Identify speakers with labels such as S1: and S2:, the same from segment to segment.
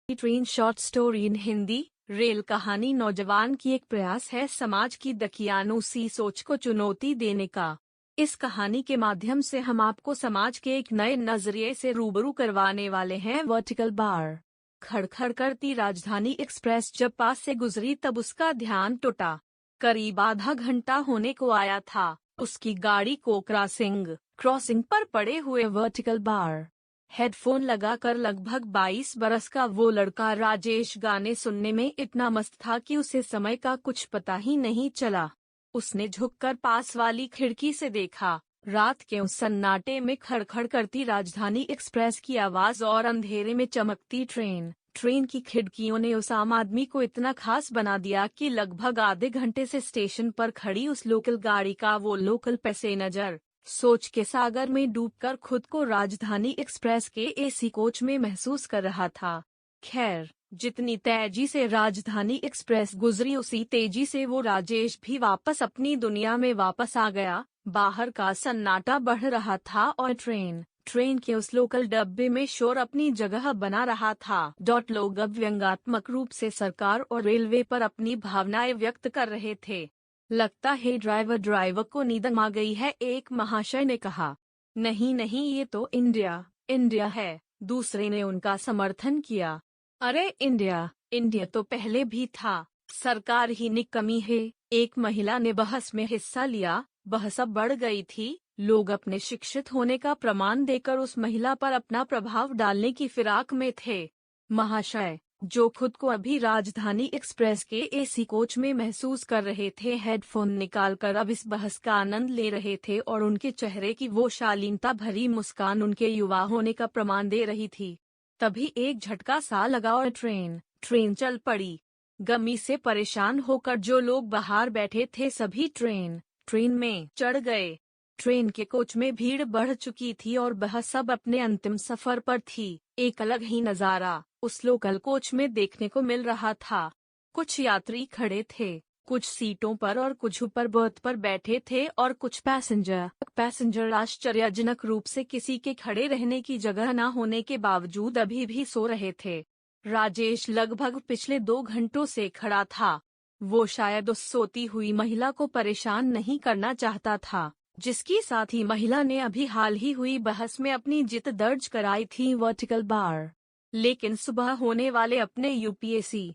S1: Train short story in Hindi. Rail कहानी नौजवान की एक प्रयास है समाज की दकियानूसी सोच को चुनौती देने का। इस कहानी के माध्यम से हम आपको समाज के एक नए नजरिए से रूबरू करवाने वाले हैं। Vertical bar. खड़खड़ करती राजधानी एक्सप्रेस जब पास से गुजरी तब उसका ध्यान टूटा। करीब आधा घंटा होने को आया था उसकी गाड़ी को क्रॉसिंग पर पड़े हुए वर्टिकल बार। हेडफोन लगाकर लगभग 22 बरस का वो लड़का राजेश गाने सुनने में इतना मस्त था कि उसे समय का कुछ पता ही नहीं चला। उसने झुककर पास वाली खिड़की से देखा। रात के उस सन्नाटे में खड़खड़ करती राजधानी एक्सप्रेस की आवाज और अंधेरे में चमकती ट्रेन की खिड़कियों ने उस आम आदमी को इतना खास बना दिया कि लगभग आधे घंटे से स्टेशन पर खड़ी उस लोकल गाड़ी का वो लोकल पैसेंजर सोच के सागर में डूबकर खुद को राजधानी एक्सप्रेस के एसी कोच में महसूस कर रहा था। खैर, जितनी तेजी से राजधानी एक्सप्रेस गुजरी उसी तेजी से वो राजेश भी वापस अपनी दुनिया में वापस आ गया। बाहर का सन्नाटा बढ़ रहा था और ट्रेन के उस लोकल डब्बे में शोर अपनी जगह बना रहा था। लोग अब व्यंग्यात्मक रूप से सरकार और रेलवे पर अपनी भावनाएं व्यक्त कर रहे थे। लगता है ड्राइवर को नींद आ गई है, एक महाशय ने कहा। नहीं नहीं, ये तो इंडिया है, दूसरे ने उनका समर्थन किया। अरे इंडिया तो पहले भी था, सरकार ही निकम्मी है, एक महिला ने बहस में हिस्सा लिया। बहस अब बढ़ गई थी। लोग अपने शिक्षित होने का प्रमाण देकर उस महिला पर अपना प्रभाव डालने की फिराक में थे। महाशय, जो खुद को अभी राजधानी एक्सप्रेस के एसी कोच में महसूस कर रहे थे, हेडफोन निकालकर अब इस बहस का आनंद ले रहे थे और उनके चेहरे की वो शालीनता भरी मुस्कान उनके युवा होने का प्रमाण दे रही थी। तभी एक झटका सा लगा और ट्रेन चल पड़ी। गमी से परेशान होकर जो लोग बाहर बैठे थे सभी ट्रेन में चढ़ गए। ट्रेन के कोच में भीड़ बढ़ चुकी थी और बहस अब अपने अंतिम सफर पर थी। एक अलग ही नजारा उस लोकल कोच में देखने को मिल रहा था। कुछ यात्री खड़े थे, कुछ सीटों पर और कुछ ऊपर बर्थ पर बैठे थे और कुछ पैसेंजर आश्चर्यजनक रूप से किसी के खड़े रहने की जगह न होने के बावजूद अभी भी सो रहे थे। राजेश लगभग पिछले 2 घंटों से खड़ा था। वो शायद उस सोती हुई महिला को परेशान नहीं करना चाहता था, जिसकी साथ ही महिला ने अभी हाल ही हुई बहस में अपनी जीत दर्ज कराई थी। Vertical bar. लेकिन सुबह होने वाले अपने यूपीएससी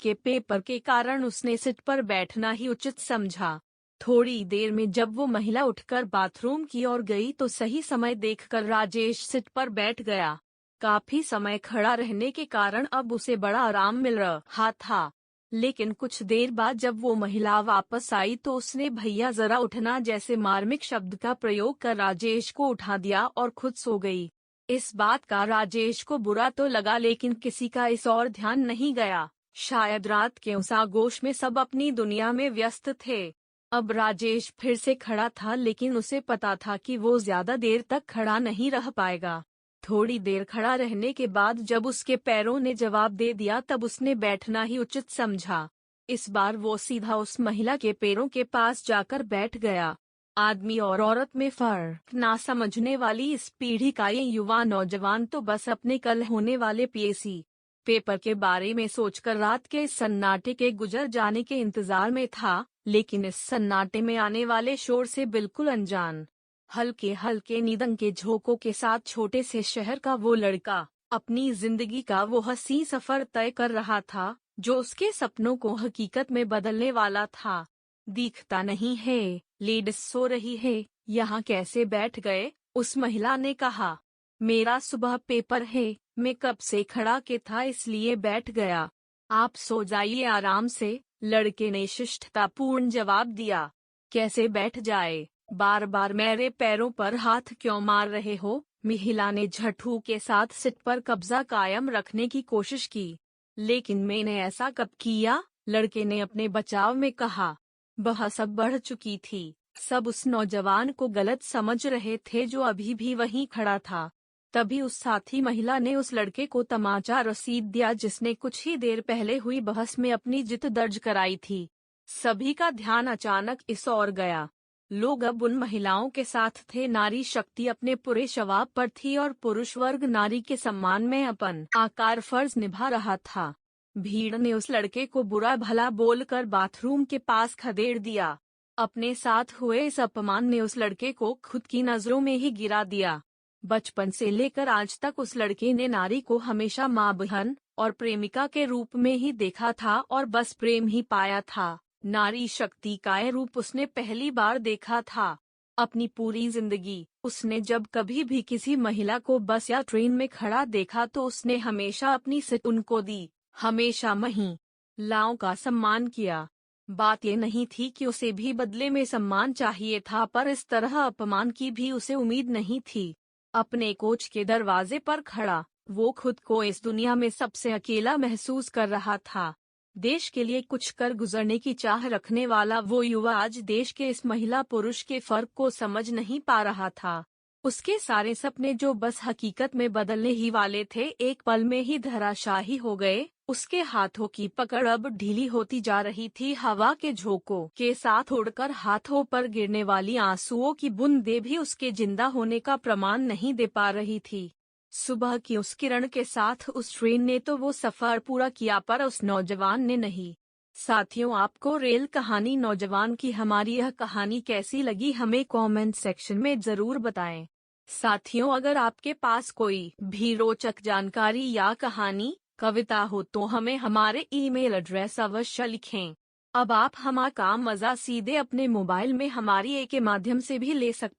S1: के पेपर के कारण उसने सीट पर बैठना ही उचित समझा। थोड़ी देर में जब वो महिला उठकर बाथरूम की ओर गई तो सही समय देखकर राजेश सीट पर बैठ गया। काफी समय खड़ा रहने के कारण अब उसे बड़ा आराम मिल रहा था। लेकिन कुछ देर बाद जब वो महिला वापस आई तो उसने भैया जरा उठना जैसे मार्मिक शब्द का प्रयोग कर राजेश को उठा दिया और खुद सो गई। इस बात का राजेश को बुरा तो लगा, लेकिन किसी का इस और ध्यान नहीं गया। शायद रात के उस आगोश में सब अपनी दुनिया में व्यस्त थे। अब राजेश फिर से खड़ा था, लेकिन उसे पता था कि वो ज्यादा देर तक खड़ा नहीं रह पाएगा। थोड़ी देर खड़ा रहने के बाद जब उसके पैरों ने जवाब दे दिया तब उसने बैठना ही उचित समझा। इस बार वो सीधा उस महिला के पैरों के पास जाकर बैठ गया। आदमी और औरत में फर्क ना समझने वाली इस पीढ़ी का ये युवा नौजवान तो बस अपने कल होने वाले पीएससी पेपर के बारे में सोचकर रात के इस सन्नाटे के गुजर जाने के इंतजार में था, लेकिन इस सन्नाटे में आने वाले शोर से बिल्कुल अनजान। हल्के हल्के नींद के झोंकों के साथ छोटे से शहर का वो लड़का अपनी जिंदगी का वो हसीन सफर तय कर रहा था, जो उसके सपनों को हकीकत में बदलने वाला था। दिखता नहीं है, लेडीज सो रही है, यहाँ कैसे बैठ गए? उस महिला ने कहा। मेरा सुबह पेपर है, मैं कब से खड़ा के था इसलिए बैठ गया। आप सो जाइए आराम से, लड़के ने शिष्टतापूर्ण जवाब दिया। कैसे बैठ जाए? बार बार मेरे पैरों पर हाथ क्यों मार रहे हो? महिला ने झटू के साथ सीट पर कब्जा कायम रखने की कोशिश की। लेकिन मैंने ऐसा कब किया? लड़के ने अपने बचाव में कहा। बहस अब बढ़ चुकी थी। सब उस नौजवान को गलत समझ रहे थे जो अभी भी वहीं खड़ा था। तभी उस साथी महिला ने उस लड़के को तमाचा रसीद दिया जिसने कुछ ही देर पहले हुई बहस में अपनी जीत दर्ज कराई थी। सभी का ध्यान अचानक इस ओर गया। लोग अब उन महिलाओं के साथ थे। नारी शक्ति अपने पूरे शवाब पर थी और पुरुष वर्ग नारी के सम्मान में अपन आकार फर्ज निभा रहा था। भीड़ ने उस लड़के को बुरा भला बोलकर बाथरूम के पास खदेड़ दिया। अपने साथ हुए इस अपमान ने उस लड़के को खुद की नजरों में ही गिरा दिया। बचपन से लेकर आज तक उस लड़के ने नारी को हमेशा माँ, बहन और प्रेमिका के रूप में ही देखा था और बस प्रेम ही पाया था। नारी शक्ति का ये रूप उसने पहली बार देखा था। अपनी पूरी जिंदगी उसने जब कभी भी किसी महिला को बस या ट्रेन में खड़ा देखा तो उसने हमेशा अपनी सीट उनको दी, हमेशा महिलाओं का सम्मान किया। बात ये नहीं थी कि उसे भी बदले में सम्मान चाहिए था, पर इस तरह अपमान की भी उसे उम्मीद नहीं थी। अपने कोच के दरवाजे पर खड़ा वो खुद को इस दुनिया में सबसे अकेला महसूस कर रहा था। देश के लिए कुछ कर गुजरने की चाह रखने वाला वो युवा आज देश के इस महिला पुरुष के फर्क को समझ नहीं पा रहा था। उसके सारे सपने जो बस हकीकत में बदलने ही वाले थे, एक पल में ही धराशायी हो गए। उसके हाथों की पकड़ अब ढीली होती जा रही थी। हवा के झोंकों के साथ उड़कर हाथों पर गिरने वाली आंसुओं की बूंदें भी उसके जिंदा होने का प्रमाण नहीं दे पा रही थी। सुबह की उस किरण के साथ उस ट्रेन ने तो वो सफर पूरा किया, पर उस नौजवान ने नहीं। साथियों, आपको रेल कहानी नौजवान की हमारी यह कहानी कैसी लगी हमें कमेंट सेक्शन में जरूर बताएं। साथियों, अगर आपके पास कोई भी रोचक जानकारी या कहानी, कविता हो तो हमें हमारे ईमेल एड्रेस अवश्य लिखें। अब आप हमारा काम मज़ा सीधे अपने मोबाइल में हमारी ए के माध्यम से भी ले सकते